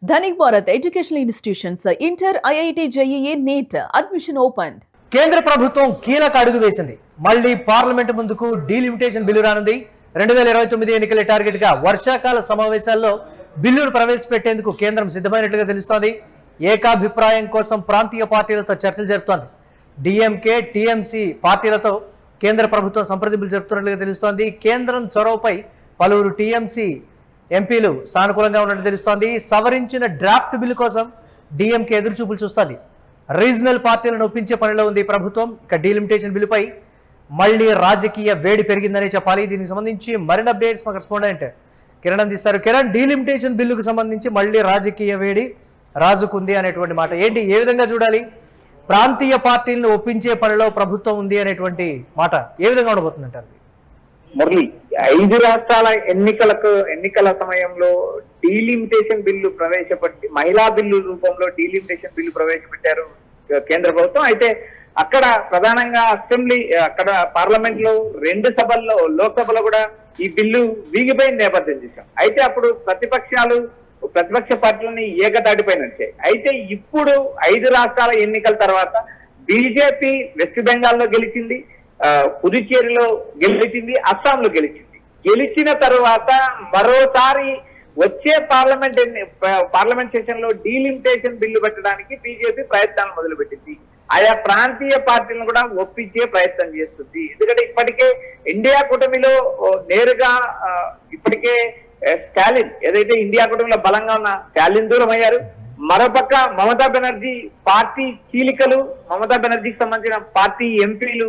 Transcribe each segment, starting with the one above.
Dhanik Bharat Educational Institutions, Inter, IIT, JEE, NEET, admission opened. కేంద్ర ప్రభుత్వం కీలక అడుగు వేసింది. మళ్ళీ పార్లమెంట్ ముందుకు డీలిమిటేషన్ బిల్లు రానుంది. 2029 ఎన్నికల టార్గెట్ గా వర్షాకాల సమావేశాల్లో బిల్లును ప్రవేశపెట్టేందుకు కేంద్రం సిద్ధమైనట్లుగా తెలుస్తోంది. ఏకాభిప్రాయం కోసం ప్రాంతీయ పార్టీలతో చర్చలు జరుపుతోంది. డిఎంకే, టీఎంసీ పార్టీలతో కేంద్ర ప్రభుత్వం సంప్రదింపులు జరుపుతున్నట్లుగా తెలుస్తోంది. కేంద్రం చొరవపై పలువురు టీఎంసీ ఎంపీలు సానుకూలంగా ఉన్నట్టు తెలుస్తోంది. సవరించిన డ్రాఫ్ట్ బిల్లు కోసం డిఎంకే ఎదురుచూపులు చూస్తోంది. రీజనల్ పార్టీలను ఒప్పించే పనిలో ఉంది ప్రభుత్వం. ఇక డీలిమిటేషన్ బిల్లుపై మళ్ళీ రాజకీయ వేడి పెరిగిందనే చెప్పాలి. దీనికి సంబంధించి మరిన్ని అప్డేట్స్ మా కరెస్పాండెంట్ కిరణ్ అందిస్తారు. కిరణ్, డీలిమిటేషన్ బిల్లుకు సంబంధించి మళ్ళీ రాజకీయ వేడి రాజుకుంది అనేటువంటి మాట ఏంటి, ఏ విధంగా చూడాలి? ప్రాంతీయ పార్టీలను ఒప్పించే పనిలో ప్రభుత్వం ఉంది అనేటువంటి మాట ఏ విధంగా ఉండబోతుంది అంటారు? మురళి, 5 రాష్ట్రాల ఎన్నికల సమయంలో డీలిమిటేషన్ బిల్లు ప్రవేశపెట్టి మహిళా బిల్లు రూపంలో డీలిమిటేషన్ బిల్లు ప్రవేశపెట్టారు కేంద్ర ప్రభుత్వం. అయితే అక్కడ ప్రధానంగా అక్కడ పార్లమెంట్ లో 2 సభల్లో, లోక్సభలో కూడా ఈ బిల్లు వీగిపోయిన నేపథ్యం చూసాం. అయితే అప్పుడు ప్రతిపక్ష పార్టీలని ఏకతాటిపై నడిచాయి. అయితే ఇప్పుడు 5 రాష్ట్రాల ఎన్నికల తర్వాత బీజేపీ వెస్ట్ బెంగాల్లో గెలిచింది, పుదుచ్చేరిలో గెలిచింది, అస్సాంలో గెలిచింది. గెలిచిన తర్వాత మరోసారి వచ్చే పార్లమెంట్ సెషన్ లో డీలిమిటేషన్ బిల్లు పెట్టడానికి బీజేపీ ప్రయత్నాలు మొదలుపెట్టింది. ఆయా ప్రాంతీయ పార్టీలను కూడా ఒప్పించే ప్రయత్నం చేస్తుంది. ఎందుకంటే ఇప్పటికే ఇండియా కూటమిలో నేరుగా ఇప్పటికే స్టాలిన్, ఏదైతే ఇండియా కూటమిలో బలంగా ఉన్న స్టాలిన్ దూరం అయ్యారు. మరోపక్క మమతా బెనర్జీ పార్టీ చీలికలు, మమతా బెనర్జీకి సంబంధించిన పార్టీ ఎంపీలు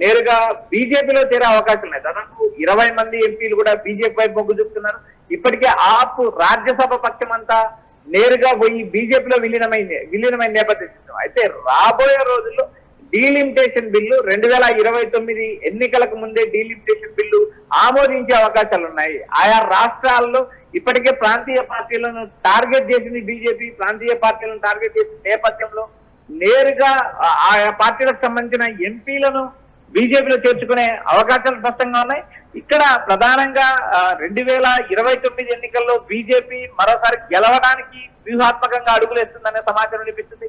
నేరుగా బీజేపీలో చేరే అవకాశం లేదు. దాదాపు 20 మంది ఎంపీలు కూడా బీజేపీ వైపు మొగ్గు చూపుతున్నారు. ఇప్పటికే ఆప్ రాజ్యసభ పక్షం అంతా నేరుగా పోయి బీజేపీలో విలీనమైన నేపథ్యం. అయితే రాబోయే రోజుల్లో డీలిమిటేషన్ బిల్లు 2029 ఎన్నికలకు ముందే డీలిమిటేషన్ బిల్లు ఆమోదించే అవకాశాలు ఉన్నాయి. ఆయా రాష్ట్రాల్లో ఇప్పటికే ప్రాంతీయ పార్టీలను టార్గెట్ చేసింది బీజేపీ. ప్రాంతీయ పార్టీలను టార్గెట్ చేసిన నేపథ్యంలో నేరుగా ఆయా పార్టీలకు సంబంధించిన ఎంపీలను బీజేపీలో చేర్చుకునే అవకాశాలు స్పష్టంగా ఉన్నాయి. ఇక్కడ ప్రధానంగా 2029 ఎన్నికల్లో బీజేపీ మరోసారి గెలవడానికి వ్యూహాత్మకంగా అడుగులేస్తుందనే సమాచారం వినిపిస్తుంది.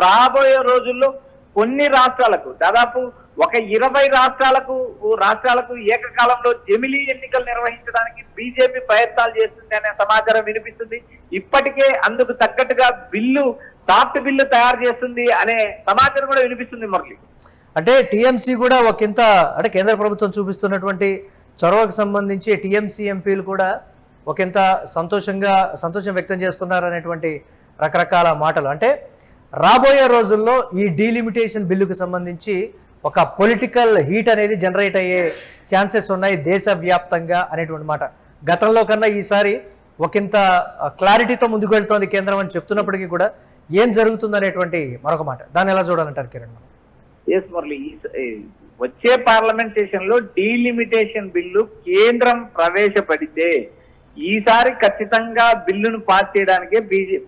రాబోయే రోజుల్లో కొన్ని రాష్ట్రాలకు, దాదాపు ఒక 20 రాష్ట్రాలకు ఏకకాలంలో జమిలీ ఎన్నికలు నిర్వహించడానికి బీజేపీ ప్రయత్నాలు చేస్తుంది అనే సమాచారం వినిపిస్తుంది. ఇప్పటికే అందుకు తగ్గట్టుగా సాఫ్ట్ బిల్లు తయారు చేస్తుంది అనే సమాచారం కూడా వినిపిస్తుంది. మురళి, అంటే టీఎంసీ కూడా అంటే కేంద్ర ప్రభుత్వం చూపిస్తున్నటువంటి చొరవకు సంబంధించి టీఎంసీ ఎంపీలు కూడా ఒకంత సంతోషం వ్యక్తం చేస్తున్నారు అనేటువంటి రకరకాల మాటలు. అంటే రాబోయే రోజుల్లో ఈ డీలిమిటేషన్ బిల్లుకు సంబంధించి ఒక పొలిటికల్ హీట్ అనేది జనరేట్ అయ్యే ఛాన్సెస్ ఉన్నాయి దేశవ్యాప్తంగా అనేటువంటి మాట. గతంలో కన్నా ఈసారి ఒకంత క్లారిటీతో ముందుకు వెళ్తోంది కేంద్రం అని చెప్తున్నప్పటికీ కూడా ఏం జరుగుతుంది అనేటువంటి మరొక మాట, దాన్ని ఎలా చూడాలంటారు కిరణ్? ఎస్ మురళి, వచ్చే పార్లమెంట్ సెషన్ లో డీలిమిటేషన్ బిల్లు కేంద్రం ప్రవేశపెడితే ఈసారి ఖచ్చితంగా బిల్లును పాస్ చేయడానికే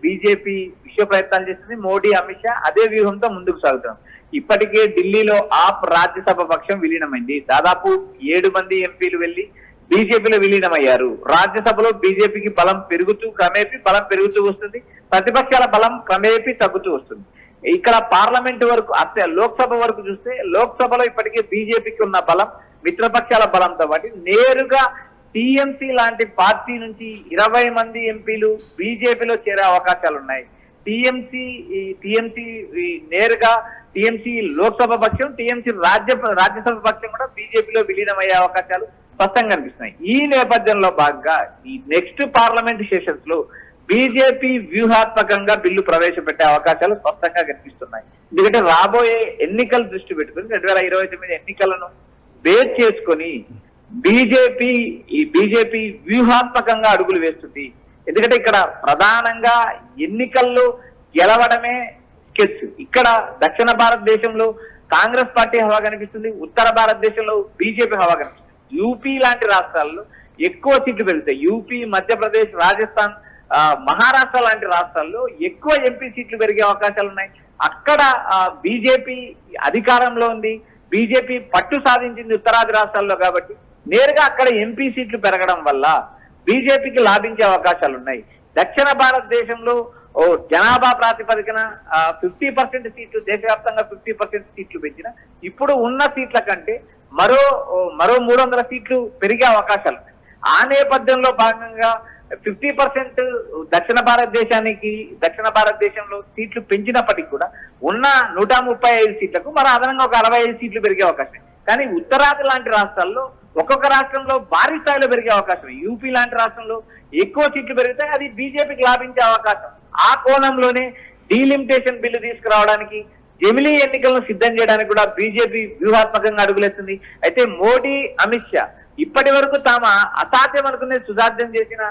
బీజేపీ విశ్వ ప్రయత్నాలు చేస్తుంది. మోడీ, అమిత్ షా అదే వ్యూహంతో ముందుకు సాగుతాం. ఇప్పటికే ఢిల్లీలో ఆప్ రాజ్యసభ పక్షం విలీనమైంది. దాదాపు 7 మంది ఎంపీలు వెళ్లి బీజేపీలో విలీనమయ్యారు. రాజ్యసభలో బీజేపీకి క్రమేపీ బలం పెరుగుతూ వస్తుంది. ప్రతిపక్షాల బలం క్రమేపీ తగ్గుతూ వస్తుంది. ఇక్కడ పార్లమెంట్ వరకు, లోక్సభ వరకు చూస్తే లోక్సభలో ఇప్పటికే బీజేపీకి ఉన్న బలం మిత్రపక్షాల బలంతో పాటు నేరుగా టీఎంసీ లాంటి పార్టీ నుంచి 20 మంది ఎంపీలు బీజేపీలో చేరే అవకాశాలు ఉన్నాయి. టీఎంసీ లోక్సభ పక్షం, టీఎంసీ రాజ్యసభ పక్షం కూడా బీజేపీలో విలీనమయ్యే అవకాశాలు స్పష్టంగా కనిపిస్తున్నాయి. ఈ నేపథ్యంలో భాగంగా ఈ నెక్స్ట్ పార్లమెంట్ సెషన్స్ లో బీజేపీ వ్యూహాత్మకంగా బిల్లు ప్రవేశపెట్టే అవకాశాలు స్పష్టంగా కనిపిస్తున్నాయి. ఎందుకంటే రాబోయే ఎన్నికలు దృష్టి పెట్టుకుని 2029 ఎన్నికలను బేస్ చేసుకొని బీజేపీ వ్యూహాత్మకంగా అడుగులు వేస్తుంది. ఎందుకంటే ఇక్కడ ప్రధానంగా ఎన్నికల్లో గెలవడమే స్కెచ్. ఇక్కడ దక్షిణ భారతదేశంలో కాంగ్రెస్ పార్టీ హవా కనిపిస్తుంది, ఉత్తర భారతదేశంలో బీజేపీ హవా కనిపిస్తుంది. యూపీ లాంటి రాష్ట్రాల్లో ఎక్కువ సీట్లు పెరుగుతాయి. యూపీ, మధ్యప్రదేశ్, రాజస్థాన్, మహారాష్ట్ర లాంటి రాష్ట్రాల్లో ఎక్కువ ఎంపీ సీట్లు పెరిగే అవకాశాలు ఉన్నాయి. అక్కడ బీజేపీ అధికారంలో ఉంది, బీజేపీ పట్టు సాధించింది ఉత్తరాది రాష్ట్రాల్లో. కాబట్టి నేరుగా అక్కడ ఎంపీ సీట్లు పెరగడం వల్ల బీజేపీకి లాభించే అవకాశాలు ఉన్నాయి. దక్షిణ భారతదేశంలో జనాభా ప్రాతిపదికన 50% సీట్లు, దేశవ్యాప్తంగా 50% సీట్లు పెంచిన ఇప్పుడు ఉన్న సీట్ల కంటే మరో 300 సీట్లు పెరిగే అవకాశాలు ఉన్నాయి. ఆ నేపథ్యంలో భాగంగా 50% దక్షిణ భారతదేశంలో సీట్లు పెంచినప్పటికీ కూడా ఉన్న 135 సీట్లకు మరి అదనంగా ఒక 65 సీట్లు పెరిగే అవకాశం. కానీ ఉత్తరాది లాంటి రాష్ట్రాల్లో ఒక్కొక్క రాష్ట్రంలో భారీ స్థాయిలో పెరిగే అవకాశం. యూపీ లాంటి రాష్ట్రంలో ఎక్కువ సీట్లు పెరిగితే అది బీజేపీకి లాభించే అవకాశం. ఆ కోణంలోనే డీలిమిటేషన్ బిల్లు తీసుకురావడానికి, జమిలీ ఎన్నికలను సిద్ధం చేయడానికి కూడా బీజేపీ వ్యూహాత్మకంగా అడుగులేస్తుంది. అయితే మోడీ, అమిత్ షా ఇప్పటి వరకు తాము అసాధ్యం అనుకునే సుసాధ్యం చేసిన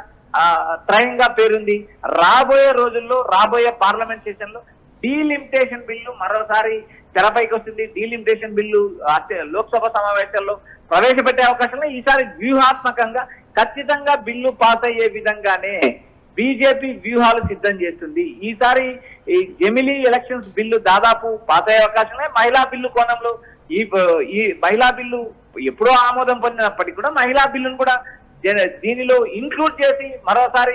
త్రయంగా పేరుంది. రాబోయే రోజుల్లో, రాబోయే పార్లమెంట్ సెషన్ లో డీలిమిటేషన్ బిల్లు మరోసారి తెరపైకి వస్తుంది. డీలిమిటేషన్ బిల్లు లోక్సభ సమావేశాల్లో ప్రవేశపెట్టే అవకాశంలో ఈసారి వ్యూహాత్మకంగా ఖచ్చితంగా బిల్లు పాస్ అయ్యే విధంగానే బీజేపీ వ్యూహాలు సిద్ధం చేస్తుంది. ఈసారి ఈ జమిలీ ఎలక్షన్స్ బిల్లు దాదాపు పాస్ అయ్యే అవకాశమే. మహిళా బిల్లు కోణంలో ఈ మహిళా బిల్లు ఎప్పుడో ఆమోదం పొందినప్పటికీ కూడా మహిళా బిల్లును కూడా దీనిలో ఇంక్లూడ్ చేసి మరోసారి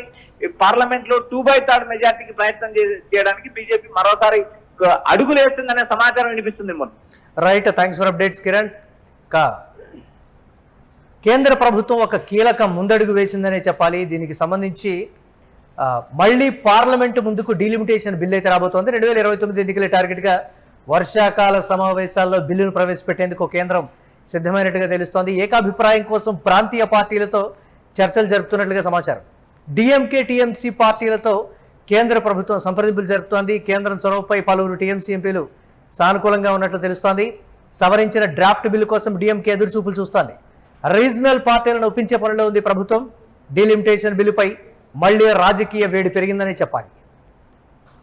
పార్లమెంట్ లో 2/3 మెజార్టీకి ప్రయత్నం చేయడానికి బీజేపీ మరోసారి అడుగులు వేస్తుందనే సమాచారం వినిపిస్తుంది. Right, thanks for updates Kiran. కేంద్ర ప్రభుత్వం ఒక కీలక ముందడుగు వేసిందనే చెప్పాలి. దీనికి సంబంధించి మళ్ళీ పార్లమెంటు ముందుకు డీలిమిటేషన్ బిల్ అయితే రాబోతోంది. 2029 ఎన్నికల టార్గెట్గా వర్షాకాల సమావేశాల్లో బిల్లును ప్రవేశపెట్టేందుకు కేంద్రం సిద్ధమైనట్టుగా తెలుస్తోంది. ఏకాభిప్రాయం కోసం ప్రాంతీయ పార్టీలతో చర్చలు జరుపుతున్నట్లుగా సమాచారం. డిఎంకే, టీఎంసీ పార్టీలతో కేంద్ర ప్రభుత్వం సంప్రదింపులు జరుపుతోంది. కేంద్రం చొరవపై పలువురు టీఎంసీ ఎంపీలు సానుకూలంగా ఉన్నట్లు తెలుస్తోంది. సవరించిన డ్రాఫ్ట్ బిల్లు కోసం డిఎంకే ఎదురుచూపులు చూస్తోంది. రీజనల్ పార్టీలను ఒప్పించే పనిలో ఉంది ప్రభుత్వం. డీలిమిటేషన్ బిల్లుపై మళ్లీ రాజకీయ వేడి పెరిగిందని చెప్పాలి.